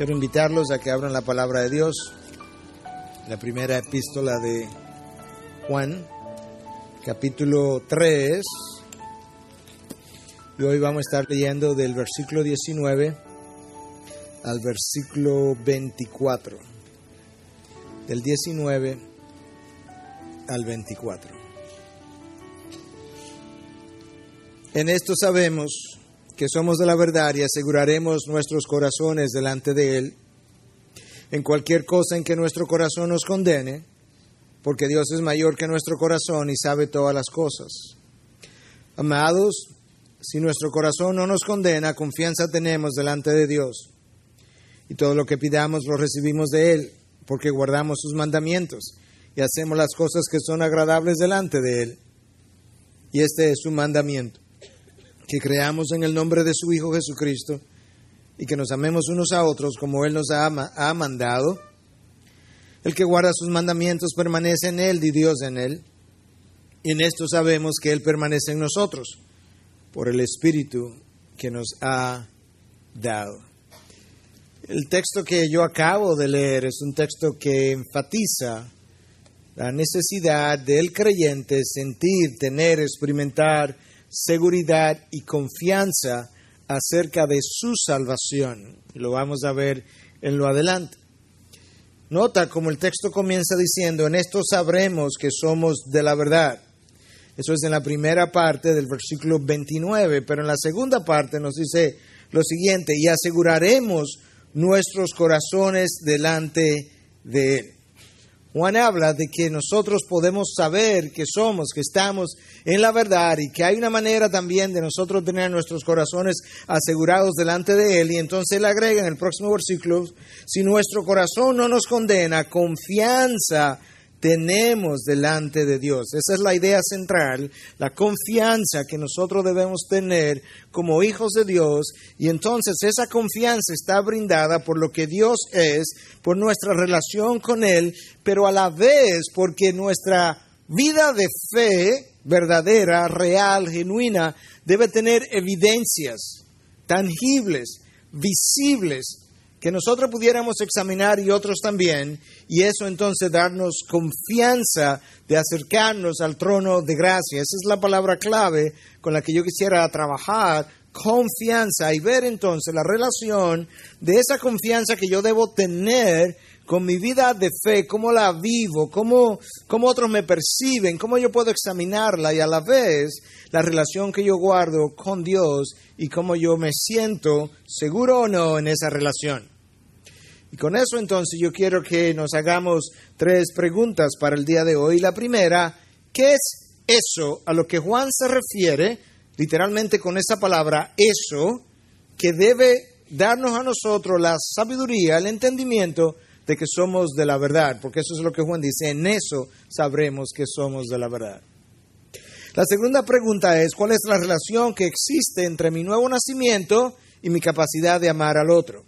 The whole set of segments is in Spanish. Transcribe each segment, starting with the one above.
Quiero invitarlos a que abran la palabra de Dios, la primera epístola de Juan, capítulo 3, y hoy vamos a estar leyendo del versículo 19 al versículo 24, del 19 al 24. En esto sabemos que somos de la verdad y aseguraremos nuestros corazones delante de Él en cualquier cosa en que nuestro corazón nos condene, porque Dios es mayor que nuestro corazón y sabe todas las cosas. Amados, si nuestro corazón no nos condena, confianza tenemos delante de Dios, y todo lo que pidamos lo recibimos de Él, porque guardamos sus mandamientos y hacemos las cosas que son agradables delante de Él. Y este es su mandamiento: que creamos en el nombre de su Hijo Jesucristo y que nos amemos unos a otros como Él nos ha mandado. El que guarda sus mandamientos permanece en Él y Dios en Él. Y en esto sabemos que Él permanece en nosotros por el Espíritu que nos ha dado. El texto que yo acabo de leer es un texto que enfatiza la necesidad del creyente sentir, tener, experimentar seguridad y confianza acerca de su salvación. Lo vamos a ver en lo adelante. Nota como el texto comienza diciendo: en esto sabremos que somos de la verdad. Eso es en la primera parte del versículo 29, pero en la segunda parte nos dice lo siguiente: y aseguraremos nuestros corazones delante de Él. Juan habla de que nosotros podemos saber que somos, que estamos en la verdad, y que hay una manera también de nosotros tener nuestros corazones asegurados delante de Él. Y entonces él agrega en el próximo versículo: si nuestro corazón no nos condena, confianza tenemos delante de Dios. Esa es la idea central, la confianza que nosotros debemos tener como hijos de Dios. Y entonces esa confianza está brindada por lo que Dios es, por nuestra relación con Él, pero a la vez porque nuestra vida de fe verdadera, real, genuina, debe tener evidencias tangibles, visibles, que nosotros pudiéramos examinar y otros también, y eso entonces darnos confianza de acercarnos al trono de gracia. Esa es la palabra clave con la que yo quisiera trabajar: confianza, y ver entonces la relación de esa confianza que yo debo tener con mi vida de fe, cómo la vivo, cómo otros me perciben, cómo yo puedo examinarla, y a la vez la relación que yo guardo con Dios y cómo yo me siento seguro o no en esa relación. Y con eso entonces yo quiero que nos hagamos 3 preguntas para el día de hoy. La primera: ¿qué es eso a lo que Juan se refiere literalmente con esa palabra eso, que debe darnos a nosotros la sabiduría, el entendimiento de que somos de la verdad? Porque eso es lo que Juan dice: en eso sabremos que somos de la verdad. La segunda pregunta es: ¿cuál es la relación que existe entre mi nuevo nacimiento y mi capacidad de amar al otro?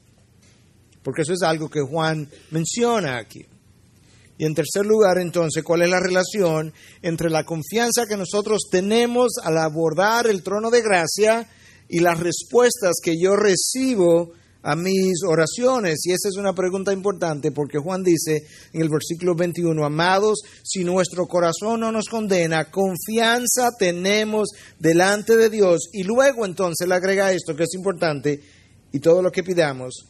Porque eso es algo que Juan menciona aquí. Y en tercer lugar, entonces, ¿cuál es la relación entre la confianza que nosotros tenemos al abordar el trono de gracia y las respuestas que yo recibo a mis oraciones? Y esa es una pregunta importante, porque Juan dice en el versículo 21: amados, si nuestro corazón no nos condena, confianza tenemos delante de Dios. Y luego entonces le agrega esto que es importante: y todo lo que pidamos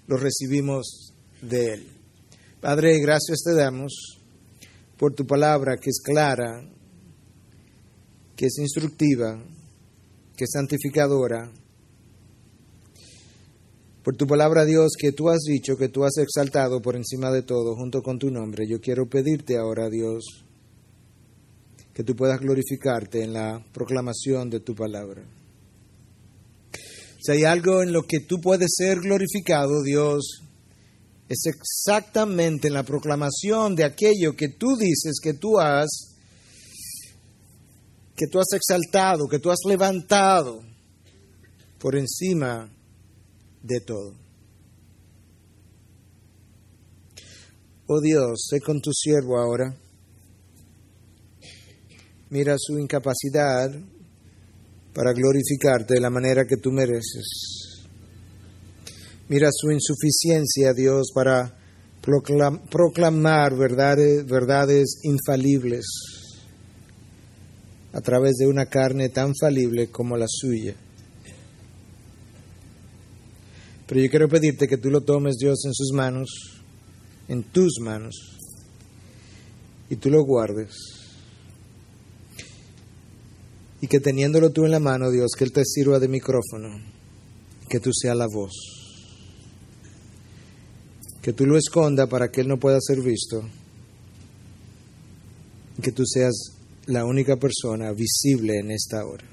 lo recibimos de Él. Padre, gracias te damos por tu palabra, que es clara, que es instructiva, que es santificadora. Por tu palabra, Dios, que tú has dicho, que tú has exaltado por encima de todo, junto con tu nombre. Yo quiero pedirte ahora, Dios, que tú puedas glorificarte en la proclamación de tu palabra. Si hay algo en lo que tú puedes ser glorificado, Dios, es exactamente en la proclamación de aquello que tú dices que tú has exaltado, que tú has levantado por encima de todo. Oh Dios, sé con tu siervo ahora. Mira su incapacidad para glorificarte de la manera que tú mereces. Mira su insuficiencia, Dios, para proclamar verdades infalibles a través de una carne tan falible como la suya. Pero yo quiero pedirte que tú lo tomes, Dios, en sus manos, en tus manos, y tú lo guardes. Y que teniéndolo tú en la mano, Dios, que Él te sirva de micrófono, que tú seas la voz. Que tú lo esconda para que Él no pueda ser visto. Y que tú seas la única persona visible en esta hora.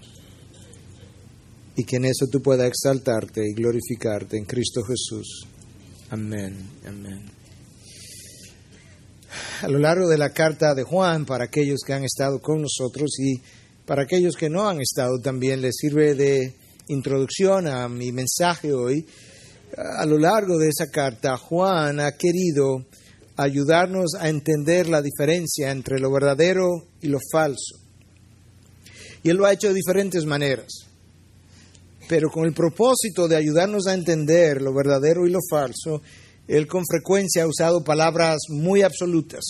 Y que en eso tú puedas exaltarte y glorificarte en Cristo Jesús. Amén, amén. A lo largo de la carta de Juan, para aquellos que han estado con nosotros y para aquellos que no han estado también, les sirve de introducción a mi mensaje hoy. A lo largo de esa carta, Juan ha querido ayudarnos a entender la diferencia entre lo verdadero y lo falso. Y Él lo ha hecho de diferentes maneras. Pero con el propósito de ayudarnos a entender lo verdadero y lo falso, Él con frecuencia ha usado palabras muy absolutas.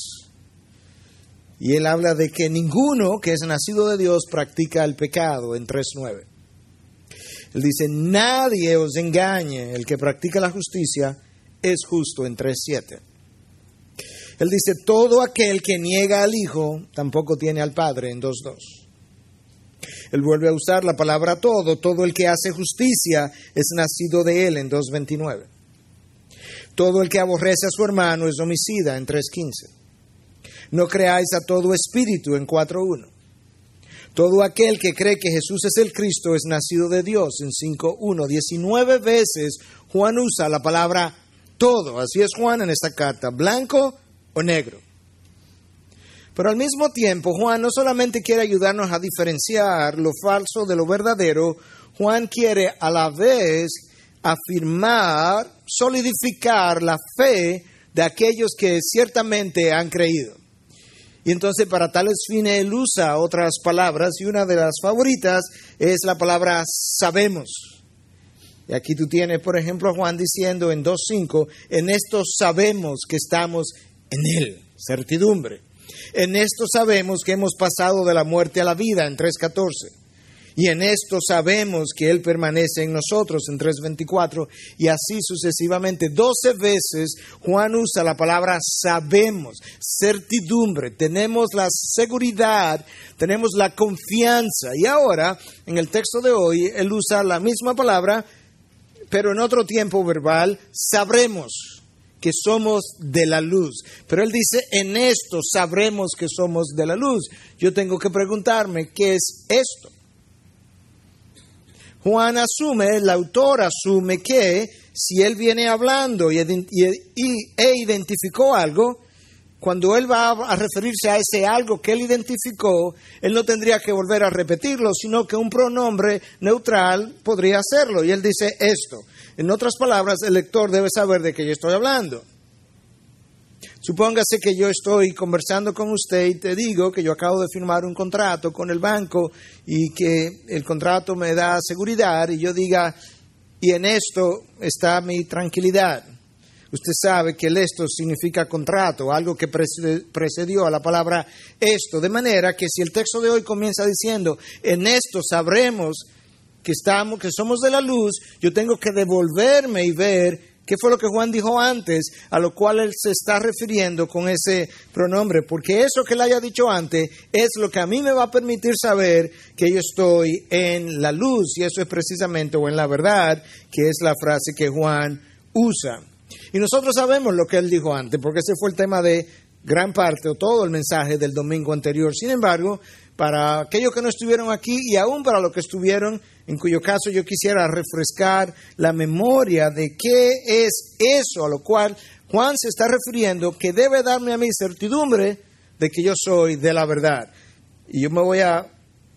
Y Él habla de que ninguno que es nacido de Dios practica el pecado en 3:9. Él dice, nadie os engañe, el que practica la justicia es justo en 3:7. Él dice, todo aquel que niega al Hijo tampoco tiene al Padre en 2:2. Él vuelve a usar la palabra todo el que hace justicia es nacido de Él en 2:29. Todo el que aborrece a su hermano es homicida en 3:15. No creáis a todo espíritu en 4:1. Todo aquel que cree que Jesús es el Cristo es nacido de Dios en 5:1. 19 veces Juan usa la palabra todo. Así es Juan en esta carta, blanco o negro. Pero al mismo tiempo, Juan no solamente quiere ayudarnos a diferenciar lo falso de lo verdadero, Juan quiere a la vez afirmar, solidificar la fe de aquellos que ciertamente han creído. Y entonces para tales fines él usa otras palabras y una de las favoritas es la palabra sabemos. Y aquí tú tienes, por ejemplo, a Juan diciendo en 2:5, en esto sabemos que estamos en Él, certidumbre. En esto sabemos que hemos pasado de la muerte a la vida en 3:14. Y en esto sabemos que Él permanece en nosotros en 3:24. Y así sucesivamente. 12 veces Juan usa la palabra sabemos, certidumbre. Tenemos la seguridad, tenemos la confianza. Y ahora, en el texto de hoy, Él usa la misma palabra, pero en otro tiempo verbal, sabremos que somos de la luz. Pero Él dice, en esto sabremos que somos de la luz. Yo tengo que preguntarme, ¿qué es esto? Juan asume, el autor asume que si él viene hablando e identificó algo, cuando él va a referirse a ese algo que él identificó, él no tendría que volver a repetirlo, sino que un pronombre neutral podría hacerlo. Y él dice esto. En otras palabras, el lector debe saber de qué yo estoy hablando. Supóngase que yo estoy conversando con usted y te digo que yo acabo de firmar un contrato con el banco y que el contrato me da seguridad y yo diga, y en esto está mi tranquilidad. Usted sabe que el esto significa contrato, algo que precedió a la palabra esto. De manera que si el texto de hoy comienza diciendo, en esto sabremos que somos de la luz, yo tengo que devolverme y ver qué fue lo que Juan dijo antes, a lo cual él se está refiriendo con ese pronombre, porque eso que él haya dicho antes es lo que a mí me va a permitir saber que yo estoy en la luz, y eso es precisamente, o en la verdad, que es la frase que Juan usa. Y nosotros sabemos lo que él dijo antes, porque ese fue el tema de gran parte o todo el mensaje del domingo anterior. Sin embargo, para aquellos que no estuvieron aquí y aún para los que estuvieron, en cuyo caso yo quisiera refrescar la memoria de qué es eso a lo cual Juan se está refiriendo, que debe darme a mí certidumbre de que yo soy de la verdad. Y yo me voy a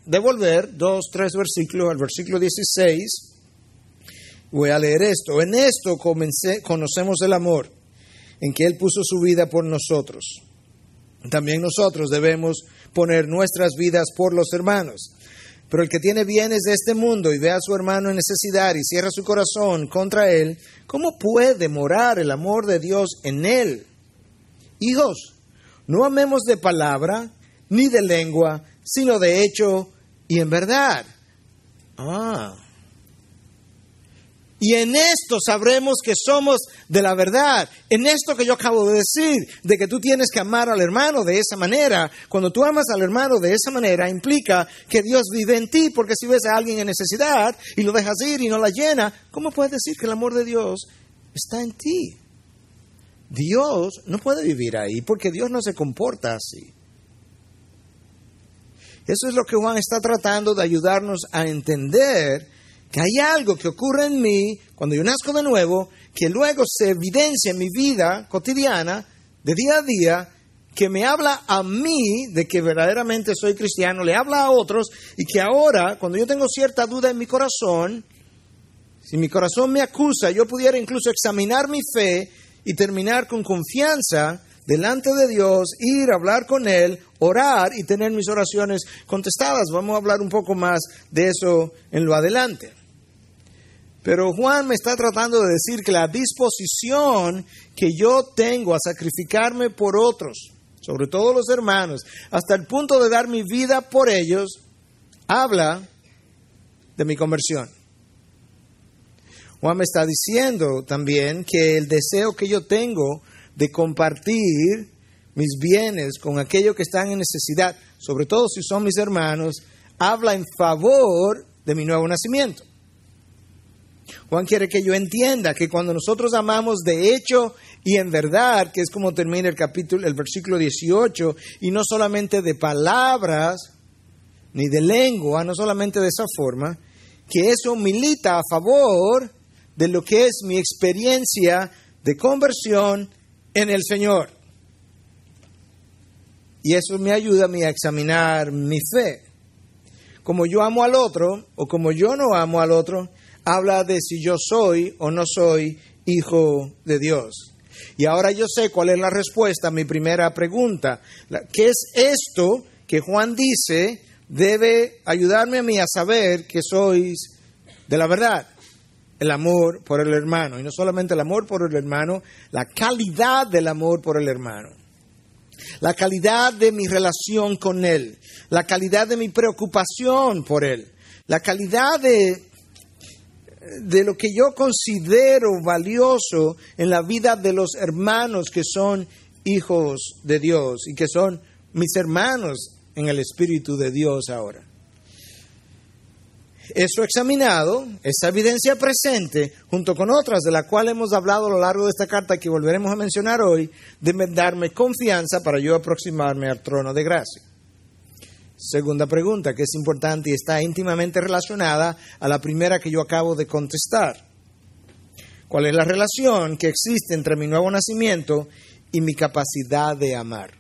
devolver 2-3 versículos al versículo 16. Voy a leer esto. En esto conocemos el amor, en que Él puso su vida por nosotros. También nosotros debemos poner nuestras vidas por los hermanos. Pero el que tiene bienes de este mundo y ve a su hermano en necesidad y cierra su corazón contra él, ¿cómo puede morar el amor de Dios en él? Hijos, no amemos de palabra ni de lengua, sino de hecho y en verdad. Y en esto sabremos que somos de la verdad. En esto que yo acabo de decir, de que tú tienes que amar al hermano de esa manera. Cuando tú amas al hermano de esa manera, implica que Dios vive en ti. Porque si ves a alguien en necesidad y lo dejas ir y no la llena, ¿cómo puedes decir que el amor de Dios está en ti? Dios no puede vivir ahí porque Dios no se comporta así. Eso es lo que Juan está tratando de ayudarnos a entender, que hay algo que ocurre en mí cuando yo nazco de nuevo, que luego se evidencia en mi vida cotidiana, de día a día, que me habla a mí de que verdaderamente soy cristiano, le habla a otros, y que ahora, cuando yo tengo cierta duda en mi corazón, si mi corazón me acusa, yo pudiera incluso examinar mi fe y terminar con confianza delante de Dios, ir a hablar con Él, orar y tener mis oraciones contestadas. Vamos a hablar un poco más de eso en lo adelante. Pero Juan me está tratando de decir que la disposición que yo tengo a sacrificarme por otros, sobre todo los hermanos, hasta el punto de dar mi vida por ellos, habla de mi conversión. Juan me está diciendo también que el deseo que yo tengo de compartir mis bienes con aquellos que están en necesidad, sobre todo si son mis hermanos, habla en favor de mi nuevo nacimiento. Juan quiere que yo entienda que cuando nosotros amamos de hecho y en verdad, que es como termina el versículo 18, y no solamente de palabras, ni de lengua, no solamente de esa forma, que eso milita a favor de lo que es mi experiencia de conversión en el Señor. Y eso me ayuda a mí a examinar mi fe. Como yo amo al otro o como yo no amo al otro, habla de si yo soy o no soy hijo de Dios. Y ahora yo sé cuál es la respuesta a mi primera pregunta. ¿Qué es esto que Juan dice debe ayudarme a mí a saber que sois de la verdad? El amor por el hermano. Y no solamente el amor por el hermano, la calidad del amor por el hermano. La calidad de mi relación con él. La calidad de mi preocupación por él. La calidad de lo que yo considero valioso en la vida de los hermanos que son hijos de Dios y que son mis hermanos en el Espíritu de Dios ahora. Eso examinado, esa evidencia presente, junto con otras de las cuales hemos hablado a lo largo de esta carta que volveremos a mencionar hoy, debe darme confianza para yo aproximarme al trono de gracia. Segunda pregunta, que es importante y está íntimamente relacionada a la primera que yo acabo de contestar. ¿Cuál es la relación que existe entre mi nuevo nacimiento y mi capacidad de amar?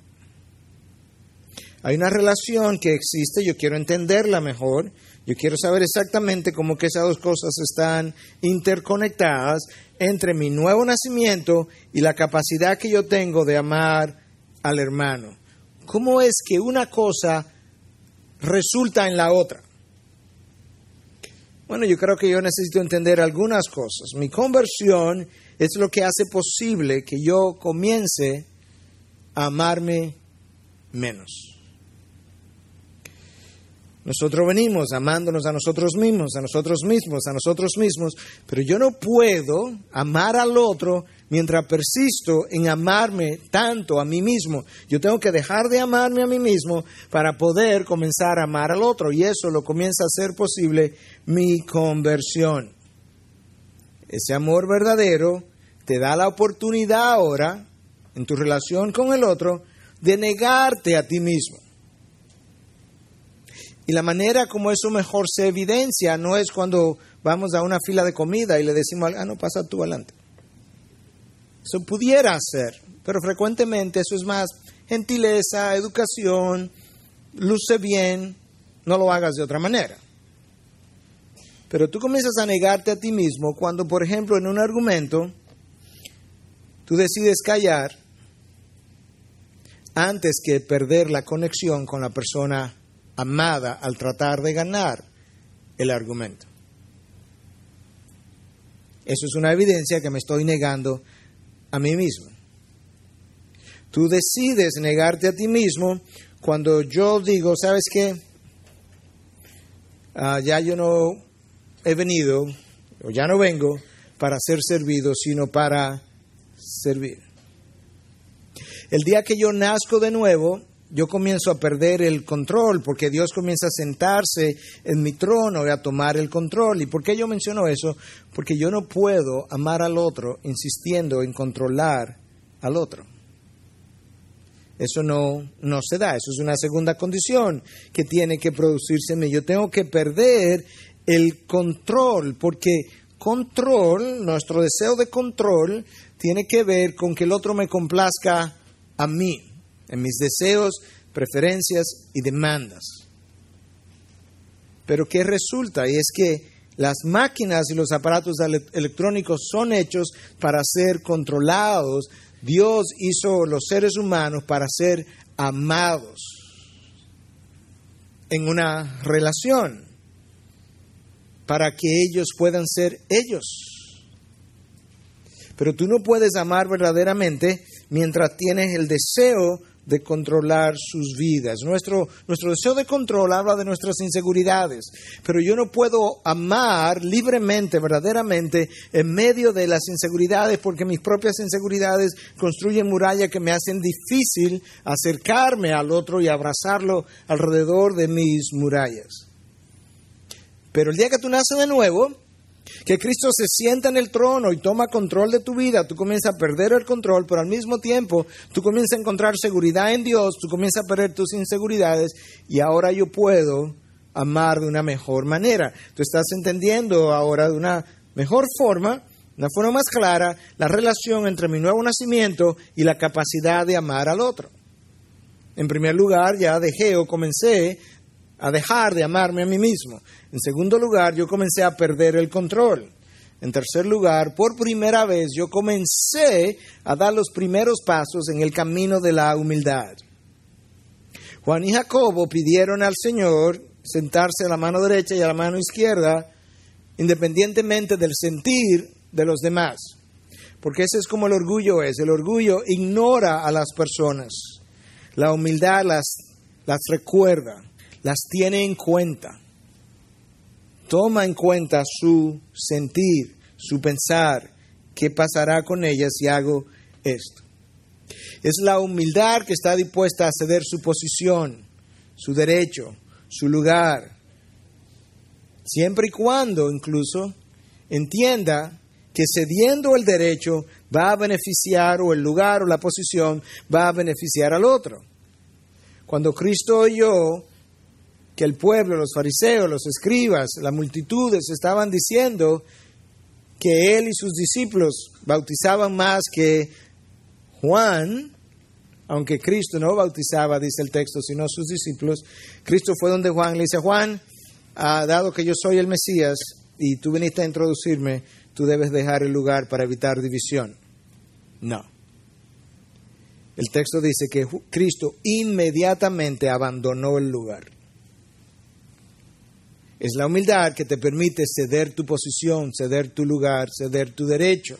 Hay una relación que existe, yo quiero entenderla mejor, yo quiero saber exactamente cómo que esas dos cosas están interconectadas entre mi nuevo nacimiento y la capacidad que yo tengo de amar al hermano. ¿Cómo es que una cosa resulta en la otra? Bueno, yo creo que yo necesito entender algunas cosas. Mi conversión es lo que hace posible que yo comience a amarme menos. Nosotros venimos amándonos a nosotros mismos, pero yo no puedo amar al otro mientras persisto en amarme tanto a mí mismo. Yo tengo que dejar de amarme a mí mismo para poder comenzar a amar al otro, y eso lo comienza a hacer posible mi conversión. Ese amor verdadero te da la oportunidad ahora, en tu relación con el otro, de negarte a ti mismo. Y la manera como eso mejor se evidencia no es cuando vamos a una fila de comida y le decimos, no, pasa tú adelante. Eso pudiera ser, pero frecuentemente eso es más gentileza, educación, luce bien, no lo hagas de otra manera. Pero tú comienzas a negarte a ti mismo cuando, por ejemplo, en un argumento, tú decides callar antes que perder la conexión con la persona amada al tratar de ganar el argumento. Eso es una evidencia que me estoy negando a mí mismo. Tú decides negarte a ti mismo cuando yo digo, ¿sabes qué? Ya yo no he venido, o ya no vengo para ser servido, sino para servir. El día que yo nazco de nuevo, yo comienzo a perder el control, porque Dios comienza a sentarse en mi trono y a tomar el control. ¿Y por qué yo menciono eso? Porque yo no puedo amar al otro insistiendo en controlar al otro. Eso no se da, eso es una segunda condición que tiene que producirse en mí. Yo tengo que perder el control, porque control, nuestro deseo de control, tiene que ver con que el otro me complazca a mí, en mis deseos, preferencias y demandas. Pero ¿qué resulta? Y es que las máquinas y los aparatos electrónicos son hechos para ser controlados. Dios hizo los seres humanos para ser amados en una relación, para que ellos puedan ser ellos. Pero tú no puedes amar verdaderamente mientras tienes el deseo de controlar sus vidas. Nuestro deseo de control habla de nuestras inseguridades, pero yo no puedo amar libremente, verdaderamente, en medio de las inseguridades, porque mis propias inseguridades construyen murallas que me hacen difícil acercarme al otro y abrazarlo alrededor de mis murallas. Pero el día que tú naces de nuevo, que Cristo se sienta en el trono y toma control de tu vida, tú comienzas a perder el control, pero al mismo tiempo tú comienzas a encontrar seguridad en Dios, tú comienzas a perder tus inseguridades y ahora yo puedo amar de una mejor manera. Tú estás entendiendo ahora de una mejor forma, una forma más clara, la relación entre mi nuevo nacimiento y la capacidad de amar al otro. En primer lugar, ya comencé a dejar de amarme a mí mismo. En segundo lugar, yo comencé a perder el control. En tercer lugar, por primera vez, yo comencé a dar los primeros pasos en el camino de la humildad. Juan y Jacobo pidieron al Señor sentarse a la mano derecha y a la mano izquierda, independientemente del sentir de los demás. Porque ese es como el orgullo es. El orgullo ignora a las personas. La humildad las recuerda, las tiene en cuenta. Toma en cuenta su sentir, su pensar, qué pasará con ellas si hago esto. Es la humildad que está dispuesta a ceder su posición, su derecho, su lugar, siempre y cuando incluso entienda que cediendo el derecho va a beneficiar, o el lugar o la posición va a beneficiar al otro. Cuando Cristo oyó que el pueblo, los fariseos, los escribas, las multitudes estaban diciendo que él y sus discípulos bautizaban más que Juan, aunque Cristo no bautizaba, dice el texto, sino sus discípulos, Cristo fue donde Juan le dice: Juan, dado que yo soy el Mesías y tú viniste a introducirme, tú debes dejar el lugar para evitar división. No. El texto dice que Cristo inmediatamente abandonó el lugar. Es la humildad que te permite ceder tu posición, ceder tu lugar, ceder tu derecho.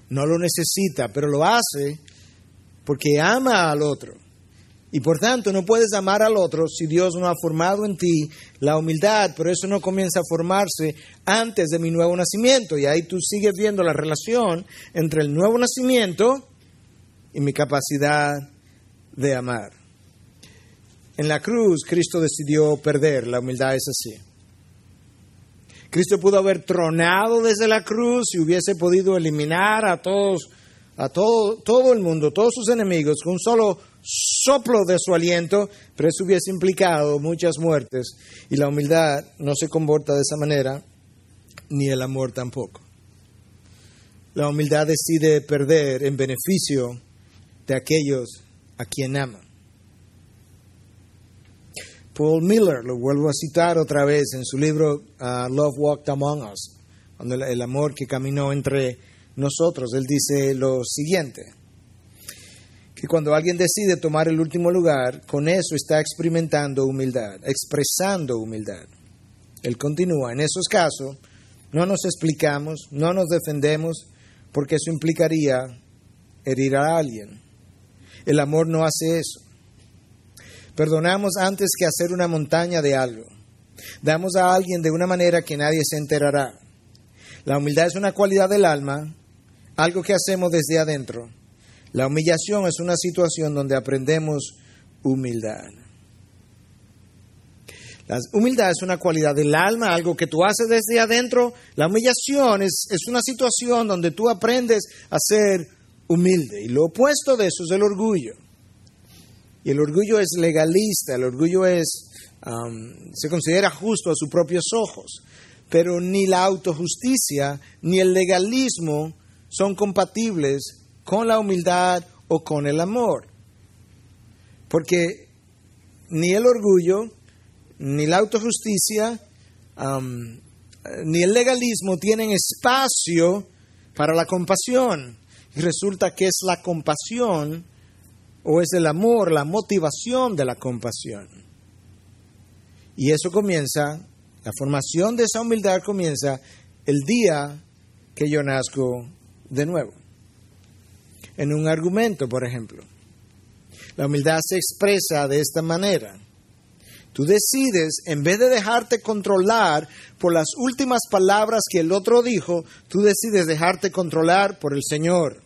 No lo necesita, pero lo hace porque ama al otro. Y por tanto no puedes amar al otro si Dios no ha formado en ti la humildad, pero eso no comienza a formarse antes de mi nuevo nacimiento. Y ahí tú sigues viendo la relación entre el nuevo nacimiento y mi capacidad de amar. En la cruz Cristo decidió perder, la humildad es así. Cristo pudo haber tronado desde la cruz y hubiese podido eliminar a todo el mundo, todos sus enemigos, con un solo soplo de su aliento, pero eso hubiese implicado muchas muertes. Y la humildad no se comporta de esa manera, ni el amor tampoco. La humildad decide perder en beneficio de aquellos a quien ama. Paul Miller, lo vuelvo a citar otra vez en su libro Love Walked Among Us, cuando el amor que caminó entre nosotros, él dice lo siguiente, que Y cuando alguien decide tomar el último lugar, con eso está experimentando humildad, expresando humildad. Él continúa, en esos casos no nos explicamos, no nos defendemos, porque eso implicaría herir a alguien. El amor no hace eso. Perdonamos antes que hacer una montaña de algo. Damos a alguien de una manera que nadie se enterará. La humildad es una cualidad del alma, algo que hacemos desde adentro. La humillación es una situación donde aprendemos humildad. La humildad es una cualidad del alma, algo que tú haces desde adentro. La humillación es una situación donde tú aprendes a ser humilde. Y lo opuesto de eso es el orgullo. Y el orgullo es legalista, el orgullo se considera justo a sus propios ojos. Pero ni la autojusticia ni el legalismo son compatibles con la humildad o con el amor. Porque ni el orgullo, ni la autojusticia, ni el legalismo tienen espacio para la compasión. Y resulta que es la compasión o es el amor, la motivación de la compasión. Y eso comienza, la formación de esa humildad comienza el día que yo nazco de nuevo. En un argumento, por ejemplo, la humildad se expresa de esta manera. Tú decides, en vez de dejarte controlar por las últimas palabras que el otro dijo, tú decides dejarte controlar por el Señor.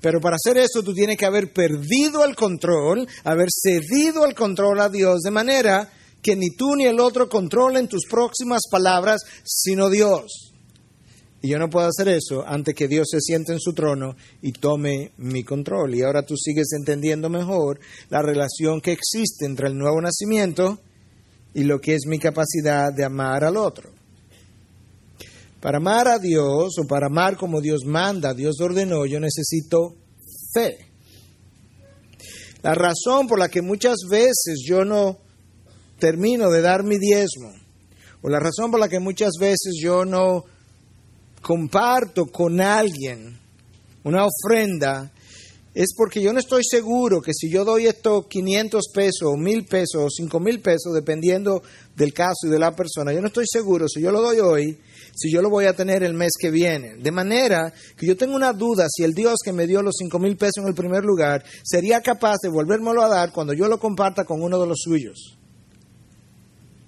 Pero para hacer eso tú tienes que haber perdido el control, haber cedido el control a Dios, de manera que ni tú ni el otro controlen tus próximas palabras, sino Dios. Y yo no puedo hacer eso antes que Dios se siente en su trono y tome mi control. Y ahora tú sigues entendiendo mejor la relación que existe entre el nuevo nacimiento y lo que es mi capacidad de amar al otro. Para amar a Dios o para amar como Dios manda, Dios ordenó, yo necesito fe. La razón por la que muchas veces yo no termino de dar mi diezmo, o la razón por la que muchas veces yo no comparto con alguien una ofrenda, es porque yo no estoy seguro que si yo doy estos 500 pesos, o 1,000 pesos, o 5,000 pesos, dependiendo del caso y de la persona, yo no estoy seguro si yo lo doy hoy, si yo lo voy a tener el mes que viene. De manera que yo tengo una duda si el Dios que me dio los 5,000 pesos en el primer lugar sería capaz de volvérmelo a dar cuando yo lo comparta con uno de los suyos.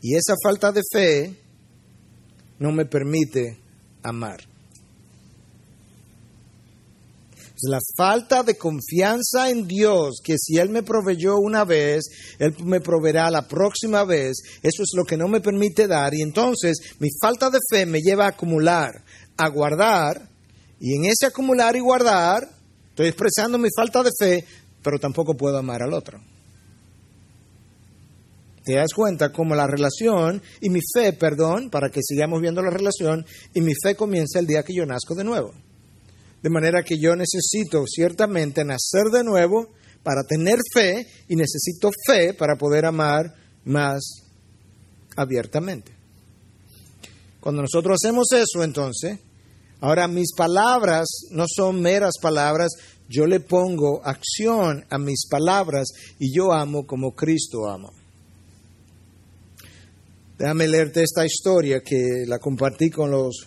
Y esa falta de fe no me permite amar. La falta de confianza en Dios, que si Él me proveyó una vez, Él me proveerá la próxima vez, eso es lo que no me permite dar. Y entonces mi falta de fe me lleva a acumular, a guardar, y en ese acumular y guardar, estoy expresando mi falta de fe, pero tampoco puedo amar al otro. ¿Te das cuenta cómo la relación y mi fe, para que sigamos viendo la relación, y mi fe comienza el día que yo nazco de nuevo? De manera que yo necesito ciertamente nacer de nuevo para tener fe, y necesito fe para poder amar más abiertamente. Cuando nosotros hacemos eso, entonces, ahora mis palabras no son meras palabras, yo le pongo acción a mis palabras y yo amo como Cristo ama. Déjame leerte esta historia que la compartí con los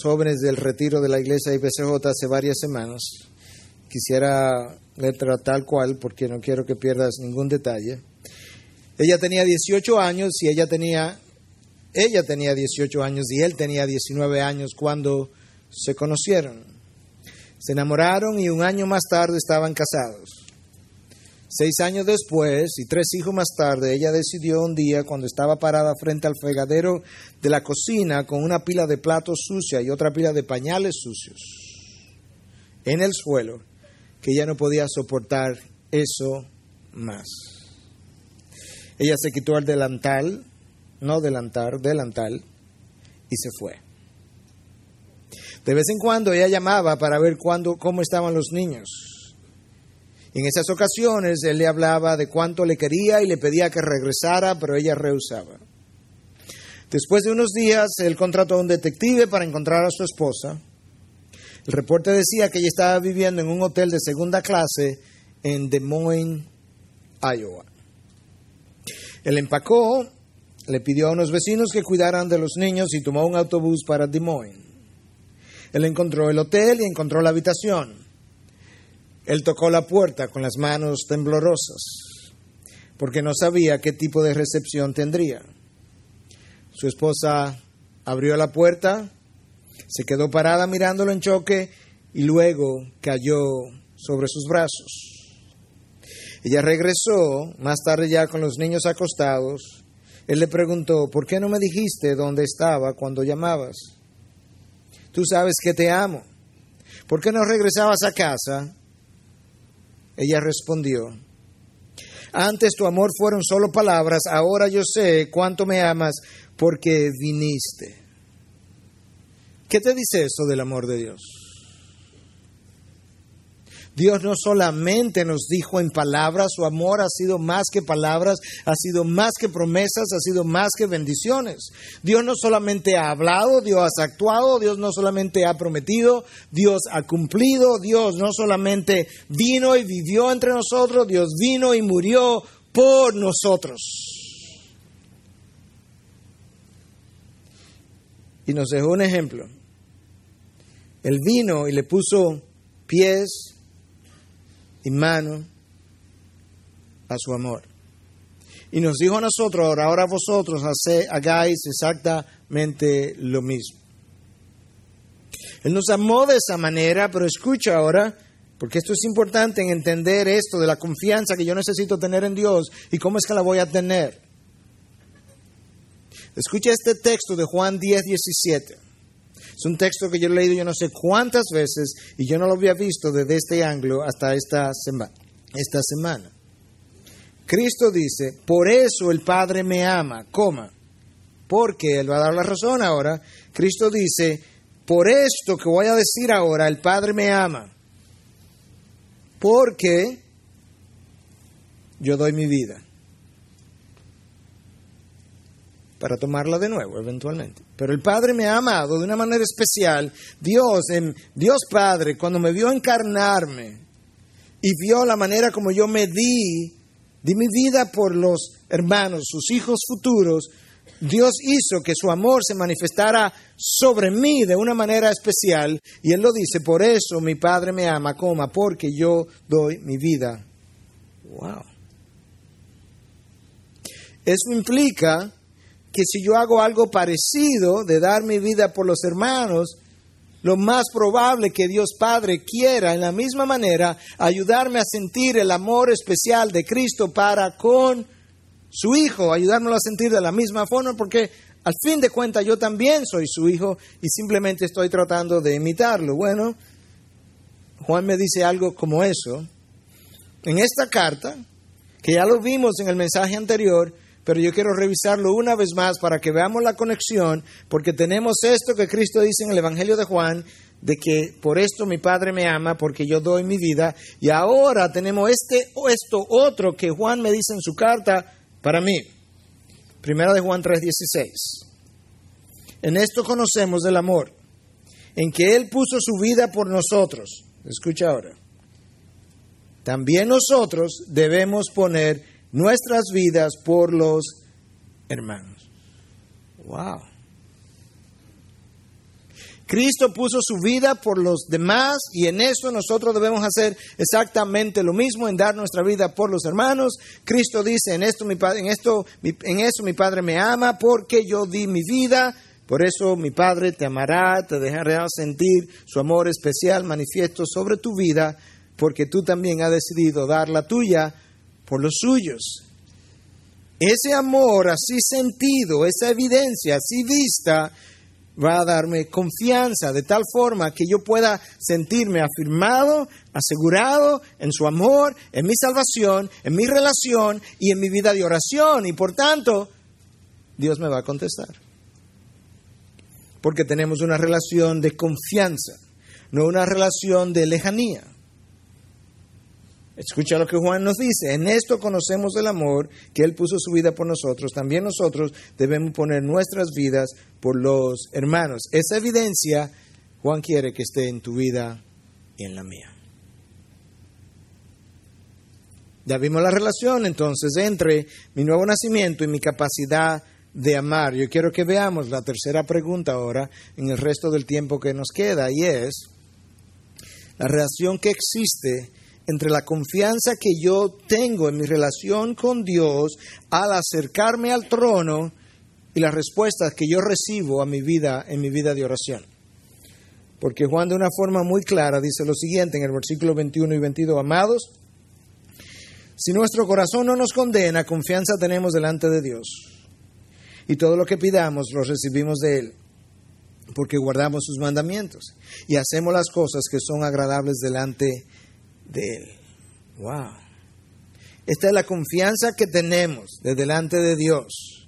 jóvenes del retiro de la iglesia IPCJ hace varias semanas. Quisiera leerla tal cual porque no quiero que pierdas ningún detalle. Ella tenía 18 años y ella tenía 18 años y él tenía 19 años cuando se conocieron. Se enamoraron y 1 año más tarde estaban casados. 6 años después y 3 hijos más tarde, ella decidió un día, cuando estaba parada frente al fregadero de la cocina con una pila de platos sucia y otra pila de pañales sucios en el suelo, que ella no podía soportar eso más. Ella se quitó el delantal, y se fue. De vez en cuando ella llamaba para ver cómo estaban los niños. En esas ocasiones él le hablaba de cuánto le quería y le pedía que regresara, pero ella rehusaba. Después de unos días, él contrató a un detective para encontrar a su esposa. El reporte decía que ella estaba viviendo en un hotel de segunda clase en Des Moines, Iowa. Él empacó, le pidió a unos vecinos que cuidaran de los niños y tomó un autobús para Des Moines. Él encontró el hotel y encontró la habitación. Él tocó la puerta con las manos temblorosas, porque no sabía qué tipo de recepción tendría. Su esposa abrió la puerta, se quedó parada mirándolo en choque y luego cayó sobre sus brazos. Ella regresó, más tarde ya con los niños acostados. Él le preguntó, ¿por qué no me dijiste dónde estaba cuando llamabas? Tú sabes que te amo. ¿Por qué no regresabas a casa? Ella respondió, antes tu amor fueron solo palabras, ahora yo sé cuánto me amas porque viniste. ¿Qué te dice eso del amor de Dios? Dios no solamente nos dijo en palabras, su amor ha sido más que palabras, ha sido más que promesas, ha sido más que bendiciones. Dios no solamente ha hablado, Dios ha actuado, Dios no solamente ha prometido, Dios ha cumplido, Dios no solamente vino y vivió entre nosotros, Dios vino y murió por nosotros. Y nos dejó un ejemplo. Él vino y le puso pies y mano a su amor. Y nos dijo a nosotros, ahora vosotros hagáis exactamente lo mismo. Él nos amó de esa manera, pero escucha ahora, porque esto es importante en entender esto de la confianza que yo necesito tener en Dios y cómo es que la voy a tener. Escucha este texto de Juan 10:17. Es un texto que yo he leído yo no sé cuántas veces y yo no lo había visto desde este ángulo hasta esta semana. Cristo dice, por eso el Padre me ama, porque Él va a dar la razón ahora. Cristo dice, por esto que voy a decir ahora, el Padre me ama, porque yo doy mi vida. Para tomarla de nuevo, eventualmente. Pero el Padre me ha amado de una manera especial. Dios Padre, cuando me vio encarnarme y vio la manera como yo di mi vida por los hermanos, sus hijos futuros, Dios hizo que su amor se manifestara sobre mí de una manera especial. Y Él lo dice, por eso mi Padre me ama, porque yo doy mi vida. Wow. Eso implica que si yo hago algo parecido de dar mi vida por los hermanos, lo más probable que Dios Padre quiera en la misma manera ayudarme a sentir el amor especial de Cristo para con su Hijo, ayudármelo a sentir de la misma forma, porque al fin de cuentas yo también soy su Hijo y simplemente estoy tratando de imitarlo. Bueno, Juan me dice algo como eso en esta carta, que ya lo vimos en el mensaje anterior, pero yo quiero revisarlo una vez más para que veamos la conexión, porque tenemos esto que Cristo dice en el Evangelio de Juan, de que por esto mi Padre me ama, porque yo doy mi vida, y ahora tenemos esto otro que Juan me dice en su carta para mí. Primera de Juan 3:16. En esto conocemos el amor, en que Él puso su vida por nosotros. Escucha ahora. También nosotros debemos poner nuestras vidas por los hermanos. Wow. Cristo puso su vida por los demás y en eso nosotros debemos hacer exactamente lo mismo, en dar nuestra vida por los hermanos. Cristo dice, en eso mi Padre me ama porque yo di mi vida. Por eso mi Padre te amará, te dejará sentir su amor especial manifiesto sobre tu vida, porque tú también has decidido dar la tuya por los suyos. Ese amor así sentido, esa evidencia así vista, va a darme confianza de tal forma que yo pueda sentirme afirmado, asegurado en su amor, en mi salvación, en mi relación y en mi vida de oración. Y por tanto, Dios me va a contestar. Porque tenemos una relación de confianza, no una relación de lejanía. Escucha lo que Juan nos dice. En esto conocemos el amor, que Él puso su vida por nosotros. También nosotros debemos poner nuestras vidas por los hermanos. Esa evidencia Juan quiere que esté en tu vida y en la mía. Ya vimos la relación entonces entre mi nuevo nacimiento y mi capacidad de amar. Yo quiero que veamos la tercera pregunta ahora en el resto del tiempo que nos queda, y es la relación que existe entre la confianza que yo tengo en mi relación con Dios al acercarme al trono y las respuestas que yo recibo a mi vida en mi vida de oración. Porque Juan de una forma muy clara dice lo siguiente en el versículo 21 y 22, amados, si nuestro corazón no nos condena, confianza tenemos delante de Dios. Y todo lo que pidamos lo recibimos de Él, porque guardamos sus mandamientos y hacemos las cosas que son agradables delante de Él. ¡Wow! Esta es la confianza que tenemos de delante de Dios.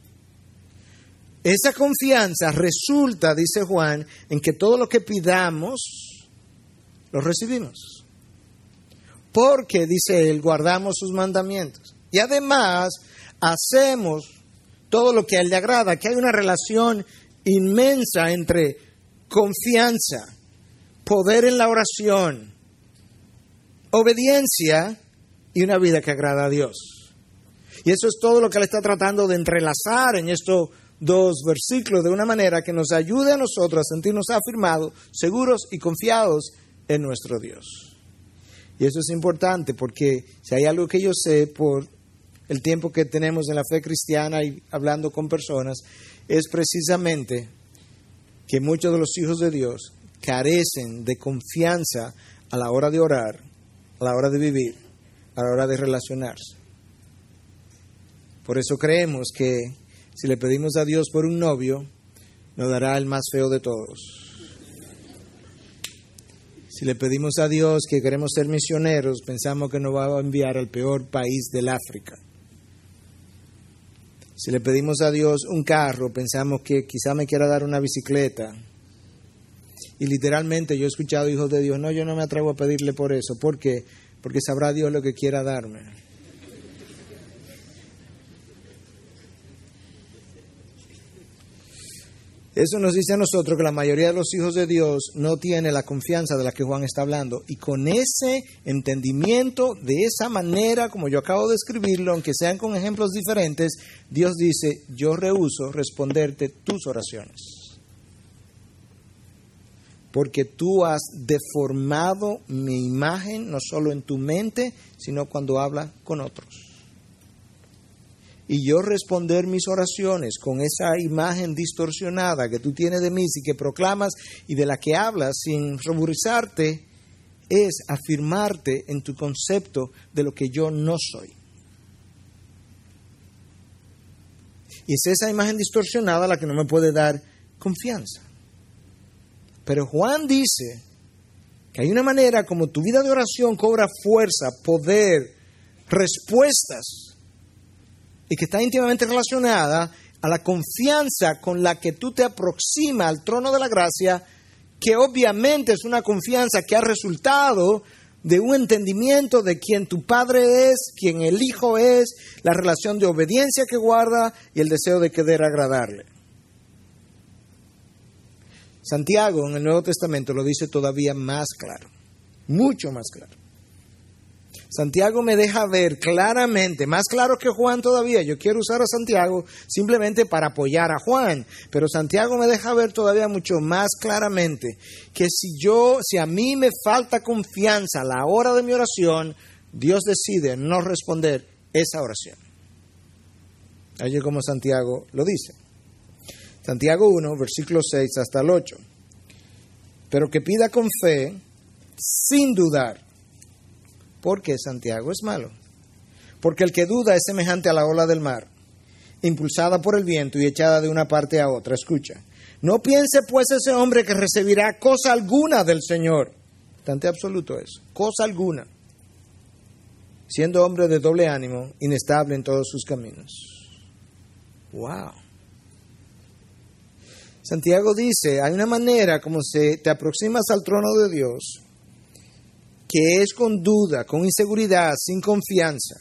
Esa confianza resulta, dice Juan, en que todo lo que pidamos lo recibimos. Porque, dice él, guardamos sus mandamientos. Y además, hacemos todo lo que a él le agrada, que hay una relación inmensa entre confianza, poder en la oración, obediencia y una vida que agrada a Dios. Y eso es todo lo que él está tratando de entrelazar en estos dos versículos de una manera que nos ayude a nosotros a sentirnos afirmados, seguros y confiados en nuestro Dios. Y eso es importante porque si hay algo que yo sé por el tiempo que tenemos en la fe cristiana y hablando con personas, es precisamente que muchos de los hijos de Dios carecen de confianza a la hora de orar, a la hora de vivir, a la hora de relacionarse. Por eso creemos que si le pedimos a Dios por un novio, nos dará el más feo de todos. Si le pedimos a Dios que queremos ser misioneros, pensamos que nos va a enviar al peor país del África. Si le pedimos a Dios un carro, pensamos que quizá me quiera dar una bicicleta. Y literalmente yo he escuchado hijos de Dios, no, yo no me atrevo a pedirle por eso. ¿Por qué? Porque sabrá Dios lo que quiera darme. Eso nos dice a nosotros que la mayoría de los hijos de Dios no tiene la confianza de la que Juan está hablando. Y con ese entendimiento, de esa manera, como yo acabo de escribirlo, aunque sean con ejemplos diferentes, Dios dice, yo rehúso responderte tus oraciones. Porque tú has deformado mi imagen, no solo en tu mente, sino cuando hablas con otros. Y yo responder mis oraciones con esa imagen distorsionada que tú tienes de mí y que proclamas y de la que hablas sin ruborizarte, es afirmarte en tu concepto de lo que yo no soy. Y es esa imagen distorsionada la que no me puede dar confianza. Pero Juan dice que hay una manera como tu vida de oración cobra fuerza, poder, respuestas, y que está íntimamente relacionada a la confianza con la que tú te aproximas al trono de la gracia, que obviamente es una confianza que ha resultado de un entendimiento de quién tu Padre es, quién el Hijo es, la relación de obediencia que guarda y el deseo de querer agradarle. Santiago en el Nuevo Testamento lo dice todavía más claro, mucho más claro. Santiago me deja ver claramente, más claro que Juan todavía. Yo quiero usar a Santiago simplemente para apoyar a Juan, pero Santiago me deja ver todavía mucho más claramente que si a mí me falta confianza a la hora de mi oración, Dios decide no responder esa oración. Oye como Santiago lo dice. Santiago 1, versículos 6 hasta el 8. Pero que pida con fe, sin dudar. ¿Por qué Santiago es malo? Porque el que duda es semejante a la ola del mar, impulsada por el viento y echada de una parte a otra. Escucha, no piense pues ese hombre que recibirá cosa alguna del Señor. Bastante absoluto eso, cosa alguna. Siendo hombre de doble ánimo, inestable en todos sus caminos. Wow. Santiago dice, hay una manera como te aproximas al trono de Dios, que es con duda, con inseguridad, sin confianza,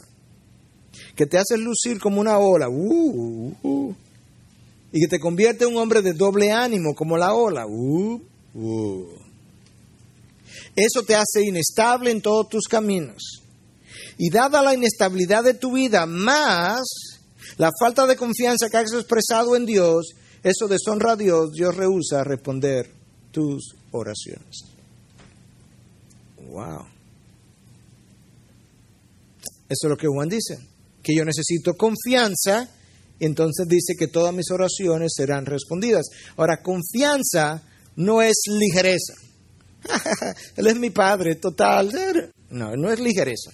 que te hace lucir como una ola, y que te convierte en un hombre de doble ánimo como la ola. Eso te hace inestable en todos tus caminos. Y dada la inestabilidad de tu vida, más la falta de confianza que has expresado en Dios, eso deshonra a Dios, Dios rehúsa responder tus oraciones. Wow. Eso es lo que Juan dice, que yo necesito confianza, y entonces dice que todas mis oraciones serán respondidas. Ahora, confianza no es ligereza. Él es mi padre, total. No, no es ligereza.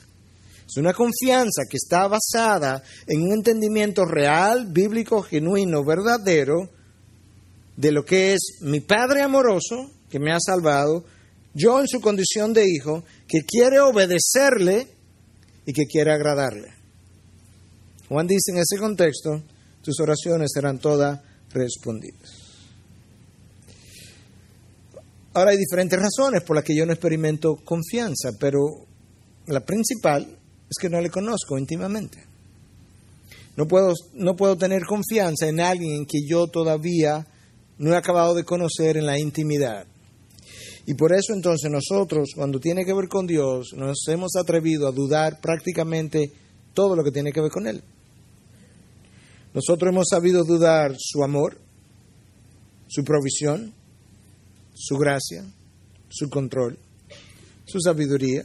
Es una confianza que está basada en un entendimiento real, bíblico, genuino, verdadero, de lo que es mi Padre amoroso, que me ha salvado, yo en su condición de hijo, que quiere obedecerle y que quiere agradarle. Juan dice en ese contexto, tus oraciones serán todas respondidas. Ahora hay diferentes razones por las que yo no experimento confianza, pero la principal es que no le conozco íntimamente. No puedo tener confianza en alguien que yo todavía no he acabado de conocer en la intimidad. Y por eso entonces nosotros, cuando tiene que ver con Dios, nos hemos atrevido a dudar prácticamente todo lo que tiene que ver con Él. Nosotros hemos sabido dudar su amor, su provisión, su gracia, su control, su sabiduría,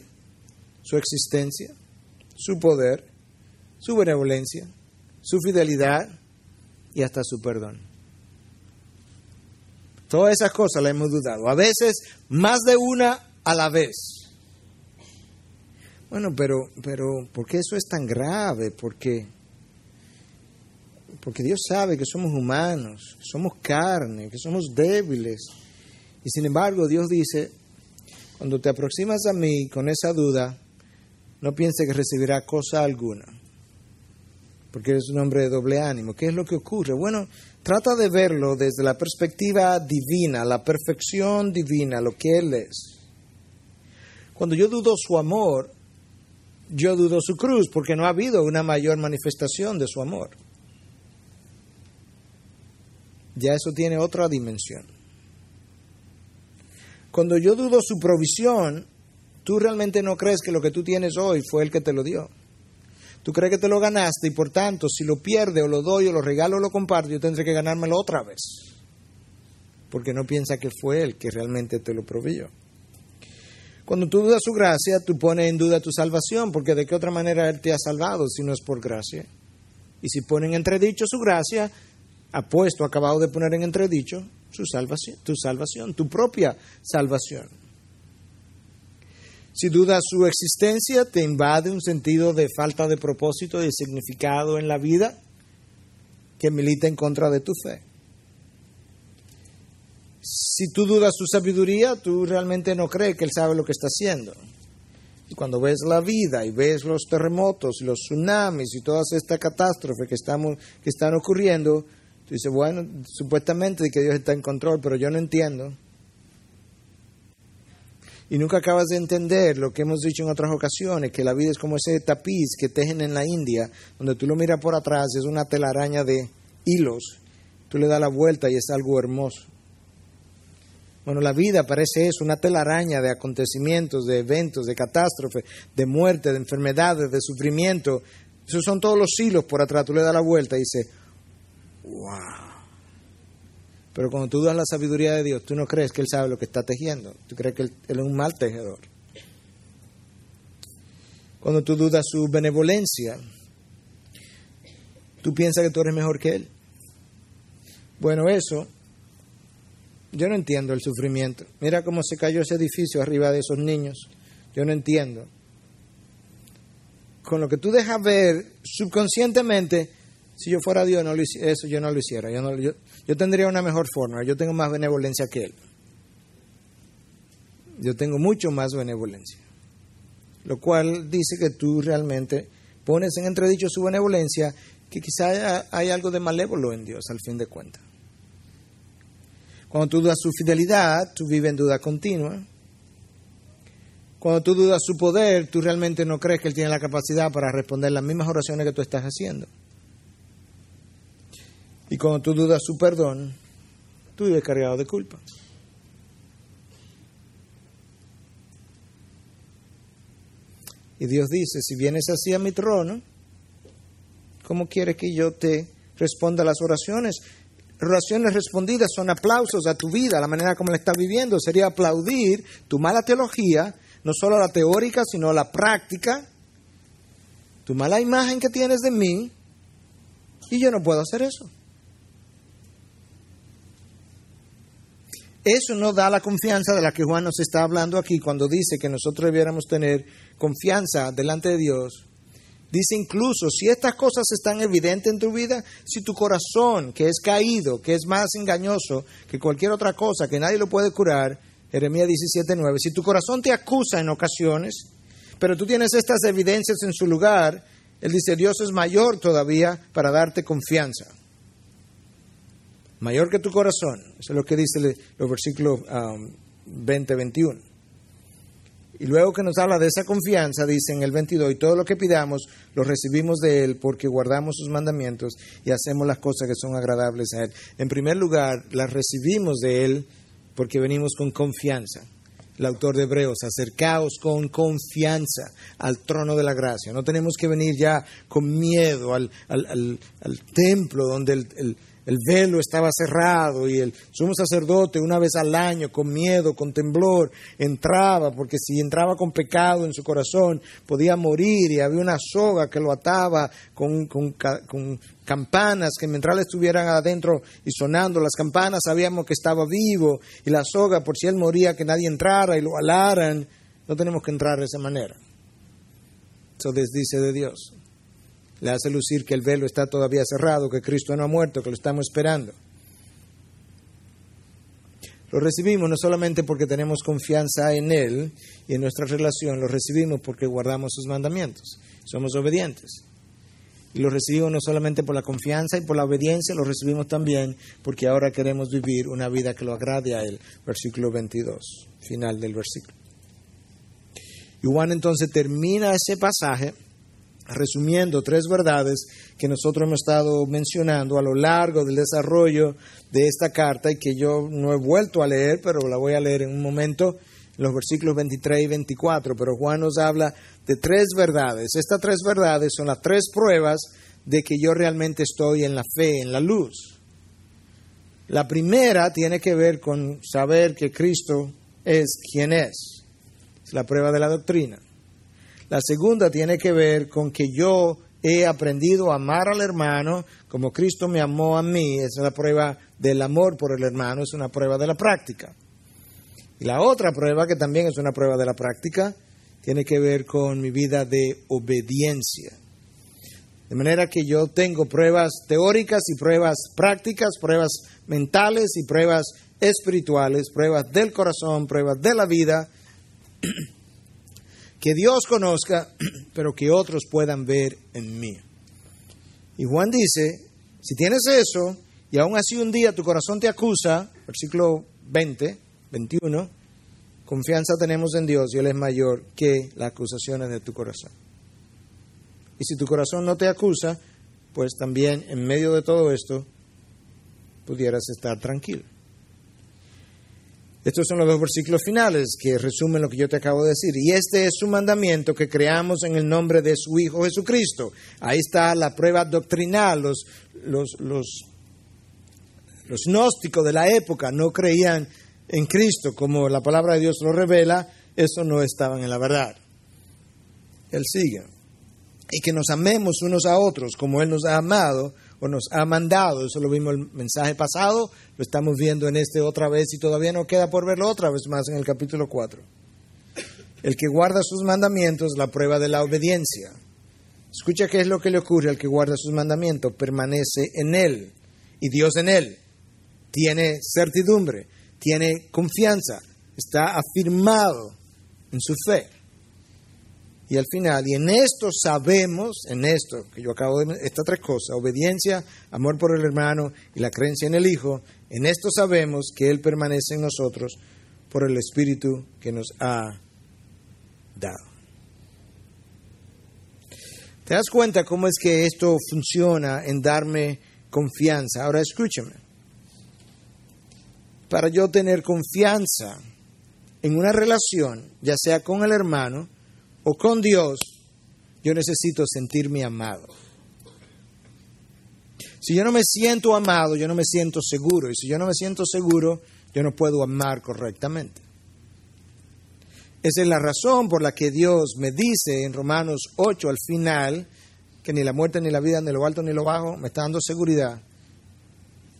su existencia, su poder, su benevolencia, su fidelidad y hasta su perdón. Todas esas cosas las hemos dudado, a veces más de una a la vez. Bueno, pero ¿por qué eso es tan grave? Porque Dios sabe que somos humanos, que somos carne, que somos débiles. Y sin embargo, Dios dice, cuando te aproximas a mí con esa duda, no pienses que recibirás cosa alguna, porque eres un hombre de doble ánimo. ¿Qué es lo que ocurre? Bueno, trata de verlo desde la perspectiva divina, la perfección divina, lo que Él es. Cuando yo dudo su amor, yo dudo su cruz, porque no ha habido una mayor manifestación de su amor. Ya eso tiene otra dimensión. Cuando yo dudo su provisión, tú realmente no crees que lo que tú tienes hoy fue Él que te lo dio. Tú crees que te lo ganaste y por tanto, si lo pierde o lo doy o lo regalo o lo comparto, yo tendré que ganármelo otra vez. Porque no piensa que fue Él que realmente te lo proveyó. Cuando tú dudas su gracia, tú pones en duda tu salvación, porque de qué otra manera Él te ha salvado si no es por gracia. Y si ponen en entredicho su gracia, acabado de poner en entredicho tu salvación, tu propia salvación. Si dudas su existencia, te invade un sentido de falta de propósito y de significado en la vida que milita en contra de tu fe. Si tú dudas su sabiduría, tú realmente no crees que Él sabe lo que está haciendo. Y cuando ves la vida y ves los terremotos y los tsunamis y todas estas catástrofes que están ocurriendo, tú dices, bueno, supuestamente que Dios está en control, pero yo no entiendo. Y nunca acabas de entender lo que hemos dicho en otras ocasiones, que la vida es como ese tapiz que tejen en la India, donde tú lo miras por atrás, es una telaraña de hilos, tú le das la vuelta y es algo hermoso. Bueno, la vida parece eso, una telaraña de acontecimientos, de eventos, de catástrofes, de muerte, de enfermedades, de sufrimiento. Esos son todos los hilos por atrás, tú le das la vuelta y dices, wow. Pero cuando tú das la sabiduría de Dios, tú no crees que Él sabe lo que está tejiendo. Tú crees que Él es un mal tejedor. Cuando tú dudas su benevolencia, tú piensas que tú eres mejor que Él. Bueno, eso, yo no entiendo el sufrimiento. Mira cómo se cayó ese edificio arriba de esos niños. Yo no entiendo. Con lo que tú dejas ver subconscientemente, si yo fuera Dios, eso yo no lo hiciera. Yo tendría una mejor forma. Yo tengo más benevolencia que Él. Yo tengo mucho más benevolencia. Lo cual dice que tú realmente pones en entredicho su benevolencia, que quizá hay algo de malévolo en Dios, al fin de cuentas. Cuando tú dudas su fidelidad, tú vives en duda continua. Cuando tú dudas su poder, tú realmente no crees que Él tiene la capacidad para responder las mismas oraciones que tú estás haciendo. Y cuando tú dudas su perdón, tú vives cargado de culpa. Y Dios dice, si vienes así a mi trono, ¿cómo quieres que yo te responda a las oraciones? Oraciones respondidas son aplausos a tu vida, a la manera como la estás viviendo. Sería aplaudir tu mala teología, no solo la teórica, sino la práctica, tu mala imagen que tienes de mí, y yo no puedo hacer eso. Eso no da la confianza de la que Juan nos está hablando aquí cuando dice que nosotros debiéramos tener confianza delante de Dios. Dice incluso, si estas cosas están evidentes en tu vida, si tu corazón, que es caído, que es más engañoso que cualquier otra cosa, que nadie lo puede curar, Jeremías 17:9, si tu corazón te acusa en ocasiones, pero tú tienes estas evidencias en su lugar, él dice, Dios es mayor todavía para darte confianza. Mayor que tu corazón. Eso es lo que dice los versículos 20-21. Y luego que nos habla de esa confianza, dice en el 22, y todo lo que pidamos lo recibimos de Él porque guardamos sus mandamientos y hacemos las cosas que son agradables a Él. En primer lugar, las recibimos de Él porque venimos con confianza. El autor de Hebreos, acercaos con confianza al trono de la gracia. No tenemos que venir ya con miedo al templo donde el velo estaba cerrado y el sumo sacerdote una vez al año con miedo, con temblor, entraba, porque si entraba con pecado en su corazón podía morir y había una soga que lo ataba con campanas que mientras estuvieran adentro y sonando las campanas sabíamos que estaba vivo y la soga por si él moría que nadie entrara y lo alaran. No tenemos que entrar de esa manera. Eso desdice de Dios. Le hace lucir que el velo está todavía cerrado, que Cristo no ha muerto, que lo estamos esperando. Lo recibimos no solamente porque tenemos confianza en Él y en nuestra relación, lo recibimos porque guardamos sus mandamientos, somos obedientes. Y lo recibimos no solamente por la confianza y por la obediencia, lo recibimos también porque ahora queremos vivir una vida que lo agrade a Él. Versículo 22, final del versículo. Y Juan entonces termina ese pasaje resumiendo 3 verdades que nosotros hemos estado mencionando a lo largo del desarrollo de esta carta y que yo no he vuelto a leer, pero la voy a leer en un momento, en los versículos 23 y 24. Pero Juan nos habla de 3 verdades. Estas 3 verdades son las 3 pruebas de que yo realmente estoy en la fe, en la luz. La primera tiene que ver con saber que Cristo es quien es. Es la prueba de la doctrina. La segunda tiene que ver con que yo he aprendido a amar al hermano como Cristo me amó a mí. Esa es la prueba del amor por el hermano, es una prueba de la práctica. Y la otra prueba, que también es una prueba de la práctica, tiene que ver con mi vida de obediencia. De manera que yo tengo pruebas teóricas y pruebas prácticas, pruebas mentales y pruebas espirituales, pruebas del corazón, pruebas de la vida, que Dios conozca, pero que otros puedan ver en mí. Y Juan dice, si tienes eso, y aún así un día tu corazón te acusa, versículo 20, 21, confianza tenemos en Dios y Él es mayor que las acusaciones de tu corazón. Y si tu corazón no te acusa, pues también en medio de todo esto pudieras estar tranquilo. Estos son los 2 versículos finales que resumen lo que yo te acabo de decir. Y este es su mandamiento, que creamos en el nombre de su Hijo Jesucristo. Ahí está la prueba doctrinal. Los gnósticos de la época no creían en Cristo. Como la palabra de Dios lo revela, eso no estaban en la verdad. Él sigue. Y que nos amemos unos a otros como Él nos ha amado o nos ha mandado. Eso lo vimos en el mensaje pasado, lo estamos viendo en este otra vez y todavía no queda por verlo otra vez más en el capítulo 4. El que guarda sus mandamientos, la prueba de la obediencia. Escucha qué es lo que le ocurre al que guarda sus mandamientos. Permanece en Él y Dios en Él. Tiene certidumbre, tiene confianza, está afirmado en su fe. Y al final, y en esto sabemos, en esto que yo acabo de estas 3 cosas, obediencia, amor por el hermano y la creencia en el Hijo, en esto sabemos que Él permanece en nosotros por el Espíritu que nos ha dado. ¿Te das cuenta cómo es que esto funciona en darme confianza? Ahora escúchame. Para yo tener confianza en una relación, ya sea con el hermano o con Dios, yo necesito sentirme amado. Si yo no me siento amado, yo no me siento seguro. Y si yo no me siento seguro, yo no puedo amar correctamente. Esa es la razón por la que Dios me dice en Romanos 8 al final que ni la muerte, ni la vida, ni lo alto, ni lo bajo me está dando seguridad.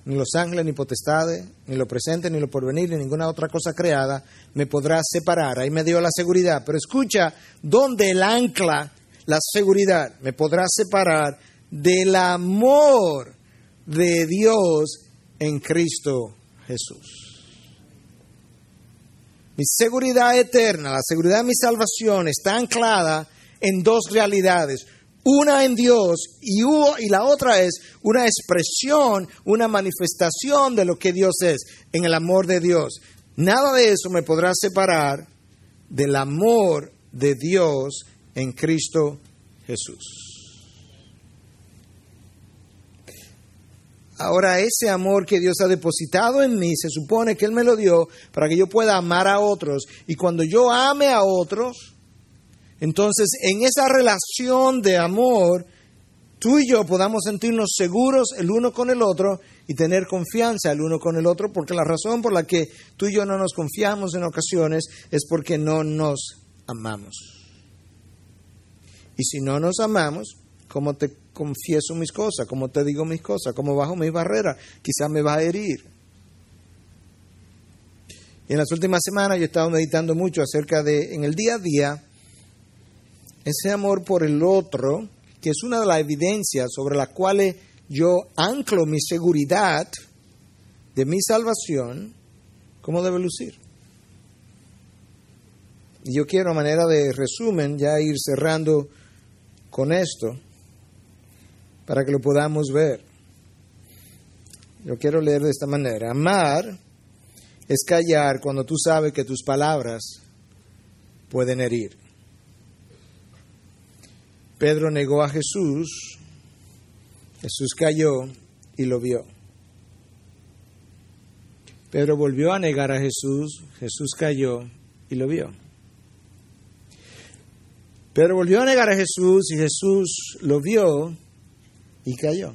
Ni los ángeles, ni potestades, ni lo presente, ni lo porvenir, ni ninguna otra cosa creada me podrá separar. Ahí me dio la seguridad. Pero escucha, ¿dónde Él ancla la seguridad? Me podrá separar del amor de Dios en Cristo Jesús. Mi seguridad eterna, la seguridad de mi salvación está anclada en dos realidades. Una en Dios y la otra es una expresión, una manifestación de lo que Dios es, en el amor de Dios. Nada de eso me podrá separar del amor de Dios en Cristo Jesús. Ahora, ese amor que Dios ha depositado en mí, se supone que Él me lo dio para que yo pueda amar a otros. Y cuando yo ame a otros, entonces en esa relación de amor, tú y yo podamos sentirnos seguros el uno con el otro y tener confianza el uno con el otro, porque la razón por la que tú y yo no nos confiamos en ocasiones es porque no nos amamos. Y si no nos amamos, ¿cómo te confieso mis cosas? ¿Cómo te digo mis cosas? ¿Cómo bajo mis barreras? Quizás me va a herir. Y en las últimas semanas yo he estado meditando mucho acerca de, en el día a día, ese amor por el otro, que es una de las evidencias sobre las cuales yo anclo mi seguridad de mi salvación, ¿cómo debe lucir? Y yo quiero, a manera de resumen, ya ir cerrando con esto, para que lo podamos ver. Yo quiero leer de esta manera. Amar es callar cuando tú sabes que tus palabras pueden herir. Pedro negó a Jesús, Jesús calló y lo vio. Pedro volvió a negar a Jesús, Jesús calló y lo vio. Pedro volvió a negar a Jesús y Jesús lo vio y cayó.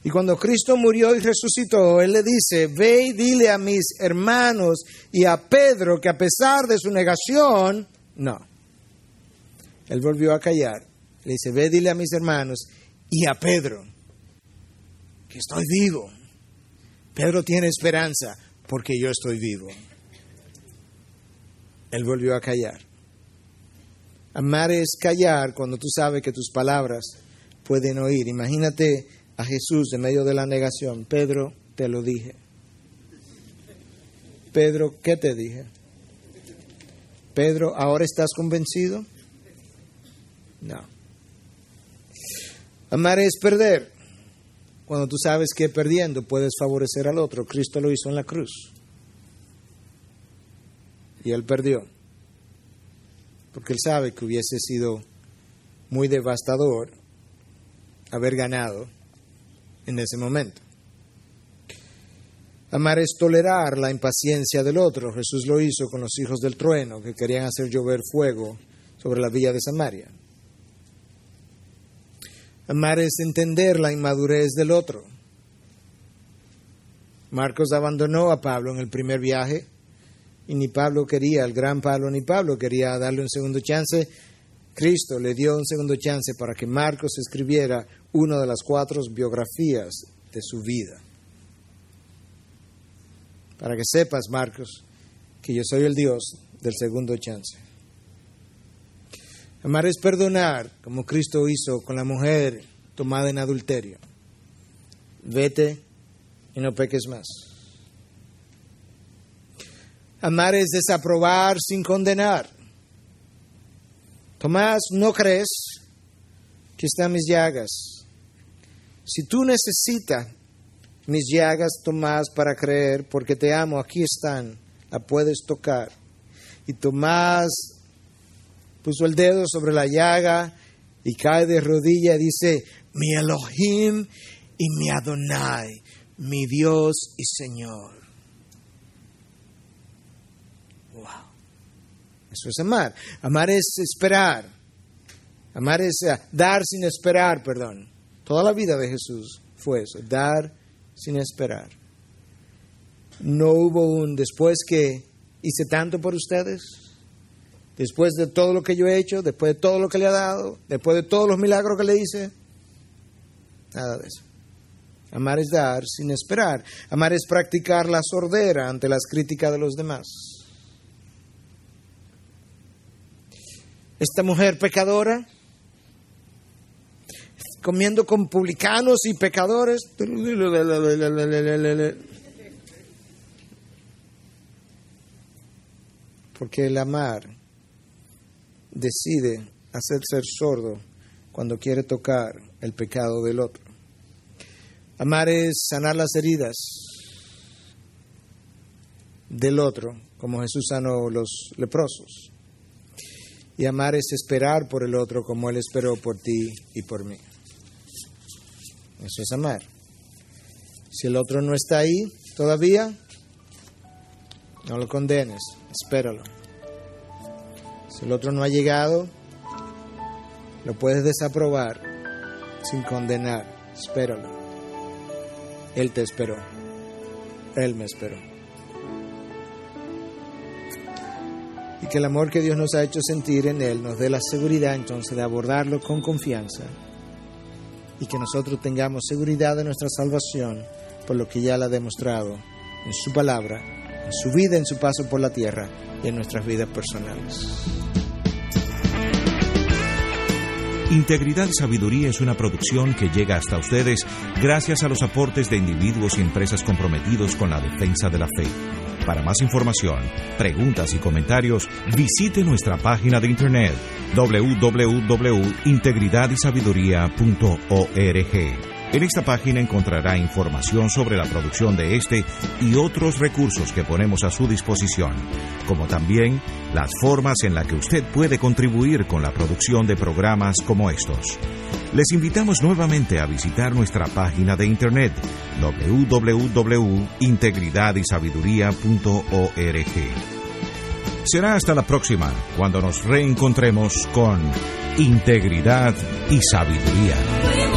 Y cuando Cristo murió y resucitó, Él le dice, ve y dile a mis hermanos y a Pedro que a pesar de su negación, no. Él volvió a callar. Le dice, ve y dile a mis hermanos y a Pedro que estoy vivo. Pedro tiene esperanza porque yo estoy vivo. Él volvió a callar. Amar es callar cuando tú sabes que tus palabras pueden oír. Imagínate a Jesús en medio de la negación. Pedro, te lo dije. Pedro, ¿qué te dije? Pedro, ¿ahora estás convencido? No. Amar es perder. Cuando tú sabes que perdiendo puedes favorecer al otro. Cristo lo hizo en la cruz. Y Él perdió. Porque Él sabe que hubiese sido muy devastador haber ganado en ese momento. Amar es tolerar la impaciencia del otro. Jesús lo hizo con los hijos del trueno que querían hacer llover fuego sobre la villa de Samaria. Amar es entender la inmadurez del otro. Marcos abandonó a Pablo en el primer viaje y ni Pablo quería, el gran Pablo, ni Pablo quería darle un segundo chance. Cristo le dio un segundo chance para que Marcos escribiera una de las 4 biografías de su vida. Para que sepas, Marcos, que yo soy el Dios del segundo chance. Amar es perdonar, como Cristo hizo con la mujer tomada en adulterio. Vete y no peques más. Amar es desaprobar sin condenar. Tomás, ¿no crees que están mis llagas? Si tú necesitas mis llagas, Tomás, para creer, porque te amo, aquí están, la puedes tocar. Y Tomás puso el dedo sobre la llaga y cae de rodilla y dice, mi Elohim y mi Adonai, mi Dios y Señor. Wow. Eso es amar. Amar es esperar. Amar es dar sin esperar, perdón. Toda la vida de Jesús fue eso, dar sin esperar. No hubo después que hice tanto por ustedes, después de todo lo que yo he hecho, después de todo lo que le ha dado, después de todos los milagros que le hice, nada de eso. Amar es dar sin esperar. Amar es practicar la sordera ante las críticas de los demás. Esta mujer pecadora, comiendo con publicanos y pecadores. Porque el amar decide hacer ser sordo cuando quiere tocar el pecado del otro. Amar es sanar las heridas del otro, como Jesús sanó los leprosos. Y amar es esperar por el otro como Él esperó por ti y por mí. Eso es amar. Si el otro no está ahí todavía, no lo condenes, espéralo. Si el otro no ha llegado, lo puedes desaprobar sin condenar, espéralo. Él te esperó, Él me esperó. Y que el amor que Dios nos ha hecho sentir en Él nos dé la seguridad entonces de abordarlo con confianza y que nosotros tengamos seguridad de nuestra salvación por lo que ya la ha demostrado en su palabra, en su vida, en su paso por la tierra y en nuestras vidas personales. Integridad y Sabiduría es una producción que llega hasta ustedes gracias a los aportes de individuos y empresas comprometidos con la defensa de la fe. Para más información, preguntas y comentarios, visite nuestra página de internet www.integridadsabiduría.org. En esta página encontrará información sobre la producción de este y otros recursos que ponemos a su disposición, como también las formas en las que usted puede contribuir con la producción de programas como estos. Les invitamos nuevamente a visitar nuestra página de internet www.integridadsabiduría.org. Será hasta la próxima, cuando nos reencontremos con Integridad y Sabiduría.